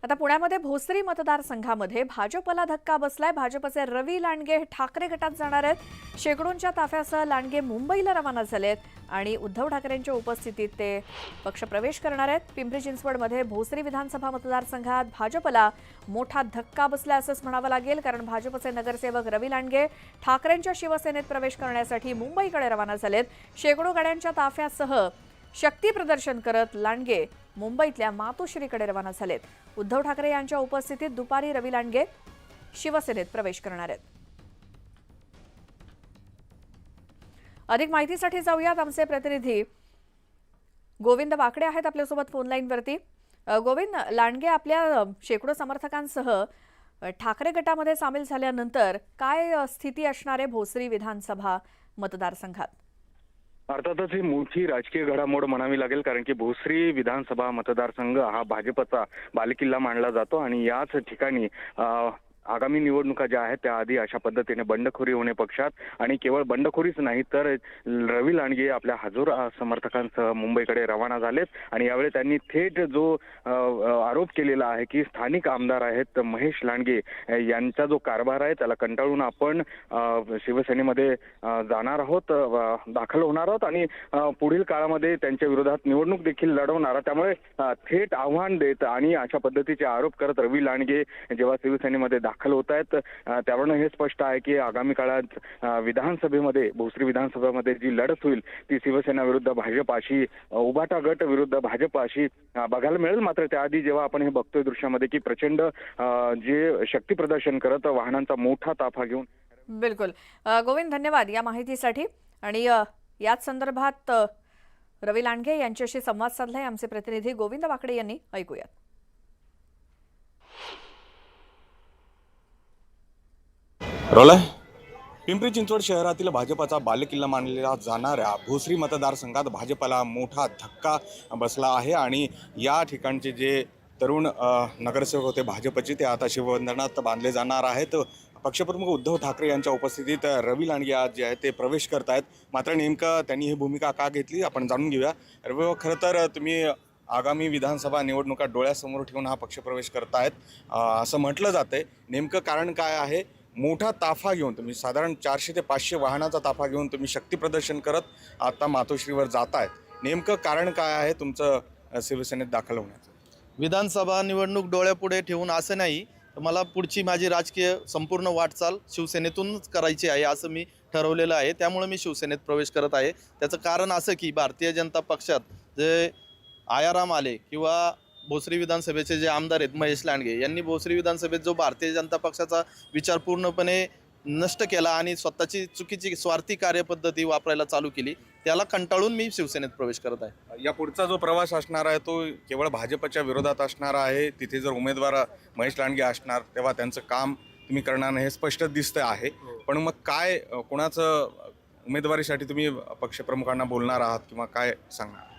आता पुण्यामध्ये भोसरी मतदारसंघामध्ये भाजपला धक्का बसलाय। भाजपचे रवी लांडगे ठाकरे गटात जाणार आहेत। शेकडोंच्या ताफ्यासह लांडगे मुंबईला रवाना झालेत आणि उद्धव ठाकरेंच्या उपस्थितीत ते पक्षप्रवेश करणार आहेत। पिंपरी चिंचवडमध्ये भोसरी विधानसभा मतदारसंघात भाजपला मोठा धक्का बसला असंच म्हणावं लागेल, कारण भाजपचे नगरसेवक रवी लांडगे ठाकरेंच्या शिवसेनेत प्रवेश करण्यासाठी मुंबईकडे रवाना झालेत। शेकडो गाड्यांच्या ताफ्यासह शक्ती प्रदर्शन करत लांडगे मुंबईतल्या मातोश्रीकडे रवाना झालेत। उद्धव ठाकरे यांच्या उपस्थितीत दुपारी रवी लांडगे शिवसेनेत प्रवेश करणार आहेत। अधिक माहितीसाठी जाऊयात, आमचे प्रतिनिधी गोविंद वाकडे आहेत आपल्यासोबत फोन लाईनवरती। गोविंद, लांडगे आपल्या शेकडो समर्थकांसह ठाकरे गटामध्ये सामील झाल्यानंतर काय स्थिती असणार आहे भोसरी विधानसभा मतदारसंघात? अर्थातच ही मोठी राजकीय घडामोड म्हणावी लागेल, कारण की भोसरी विधानसभा मतदारसंघ हा भाजपचा बालेकिल्ला मानला जातो आणि याच ठिकाणी आगामी निवडणुका ज्या आहेत त्याआधी अशा पद्धतीने बंडखोरी होणे पक्षात, आणि केवळ बंडखोरीच नाही तर रवी लांडगे आपल्या हजारो समर्थकांसह मुंबईकडे रवाना झालेत। आणि यावेळी त्यांनी थेट जो आरोप केलेला आहे की स्थानिक आमदार आहेत महेश लांडगे यांचा जो कारभार आहे त्याला कंटाळून आपण शिवसेनेमध्ये जाणार आहोत, दाखल होणार आहोत आणि पुढील काळामध्ये त्यांच्या विरोधात निवडणूक देखील लढवणार। त्यामुळे थेट आव्हान देत आणि अशा पद्धतीचे आरोप करत रवी लांडगे जेव्हा शिवसेनेमध्ये दाखल होत आहेत त्यावरून हे स्पष्ट आहे की आगामी काळात विधानसभेमध्ये भोसरी विधानसभेमध्ये जी लढत होईल ती शिवसेना विरुद्ध भाजप अशी, उभाटा गट विरुद्ध भाजप अशी बघायला मिळेल। मात्र त्याआधी जेव्हा आपण हे बघतोय दृश्यामध्ये की प्रचंड जे शक्ती प्रदर्शन करत वाहनांचा मोठा ताफा घेऊन। बिलकुल गोविंद, धन्यवाद या माहितीसाठी। आणि याच संदर्भात रवी लांडगे यांच्याशी संवाद साधलाय आमचे प्रतिनिधी गोविंद वाकडे यांनी। ऐकूयात। पिंपरी चिंचवड शहरातील भाजपचा बालेकिल्ला मानला जाणाऱ्या भोसरी मतदारसंघात भाजपला मोठा धक्का बसला आहे आणि या ठिकाणचे जे तरुण नगरसेवक होते भाजपचे ते आता शिवबंधनात बांधले जाणार आहेत। पक्षप्रमुख उद्धव ठाकरे यांच्या उपस्थितीत रवी लांडगे आज जे आहे ते प्रवेश करत आहेत। मात्र नेमकं त्यांनी ही भूमिका का घेतली आपण जाणून घेऊया। रवी, खरं तर तुम्ही आगामी विधानसभा निवडणुका डोळ्यासमोर ठेवून हा पक्षप्रवेश करतायत असं म्हटलं जातंय, नेमकं कारण काय आहे? मोठा ताफा घेऊन तुम्ही साधारण 400 ते 500 वाहनाचा ताफा घेऊन तुम्ही शक्ती प्रदर्शन करत आता मातोश्रीवर जातायत, नेमकं कारण काय आहे तुमचं शिवसेनेत दाखल होण्याचं? विधानसभा निवडणूक डोळ्यापुढे ठेवून असं नाही तर मला पुढची माझी राजकीय संपूर्ण वाटचाल शिवसेनेतूनच करायची आहे असं मी ठरवलेलं आहे। त्यामुळे मी शिवसेनेत प्रवेश करत आहे। त्याचं कारण असं की भारतीय जनता पक्षात जे आयाराम आले किंवा भोसरी विधानसभेचे जे आमदार आहेत महेश लांडगे यांनी भोसरी विधानसभेत जो भारतीय जनता पक्षाचा विचार पूर्णपणे नष्ट केला आणि स्वतःची चुकीची स्वार्थी कार्यपद्धती वापरायला चालू केली, त्याला कंटाळून मी शिवसेनेत प्रवेश करत आहे। या पुढचा जो प्रवास असणार आहे तो केवळ भाजपच्या विरोधात असणार आहे। तिथे जर उमेदवार महेश लांडगे असणार तेव्हा त्यांचं काम तुम्ही करणार नाही हे स्पष्ट दिसतं आहे। पण मग काय, कोणाचं उमेदवारीसाठी तुम्ही पक्षप्रमुखांना बोलणार आहात किंवा काय सांगणार?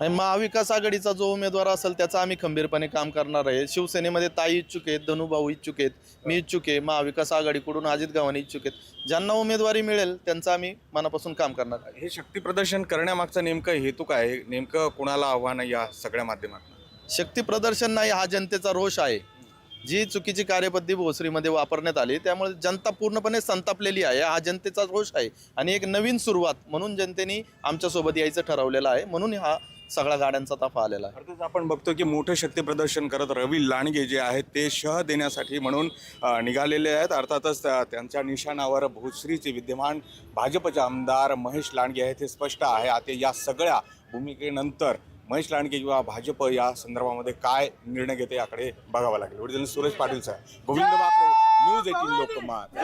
महाविकास आघाडीचा जो उमेदवार असेल त्याचा आम्ही खंबीरपणे काम करणार आहे। शिवसेनेमध्ये ताई इच्छुक आहेत, धनुभाऊ इच्छुक आहेत, मी इच्छुक आहे, महाविकास आघाडीकडून अजित गव्हाणे इच्छुक आहेत। ज्यांना उमेदवारी मिळेल त्यांचं आम्ही मनापासून काम करणार आहे। हे शक्ती प्रदर्शन करण्यामागचा नेमकं हेतू काय आहे? नेमकं कोणाला आव्हान आहे या सगळ्या माध्यमातून? शक्ती प्रदर्शन नाही, हा जनतेचा रोष आहे। जी चुकीची कार्यपद्धती भोसरीमध्ये वापरण्यात आली त्यामुळे जनता पूर्णपणे संतापलेली आहे, हा जनतेचा रोष आहे आणि एक नवीन सुरुवात म्हणून जनतेने आमच्यासोबत यायचं ठरवलेलं आहे, म्हणून हा सगळ्या गाड्यांचा ताफा आलेला आहे। अर्थात आपण बघतो की मोठे शक्ती प्रदर्शन करत रवी लांडगे जे आहेत ते शह देण्यासाठी म्हणून निघालेले आहेत। अर्थातच त्यांच्या निशाणावर भोसरीचे विद्यमान भाजपचे आमदार महेश लांडगे आहेत हे स्पष्ट आहे। आता या सगळ्या भूमिकेनंतर महेश लांडगे किंवा भाजप या संदर्भामध्ये काय निर्णय घेते याकडे बघावं लागेल। सुरेश पाटील साहेब, गोविंद वाकडे, न्यूज 18 लोकमत।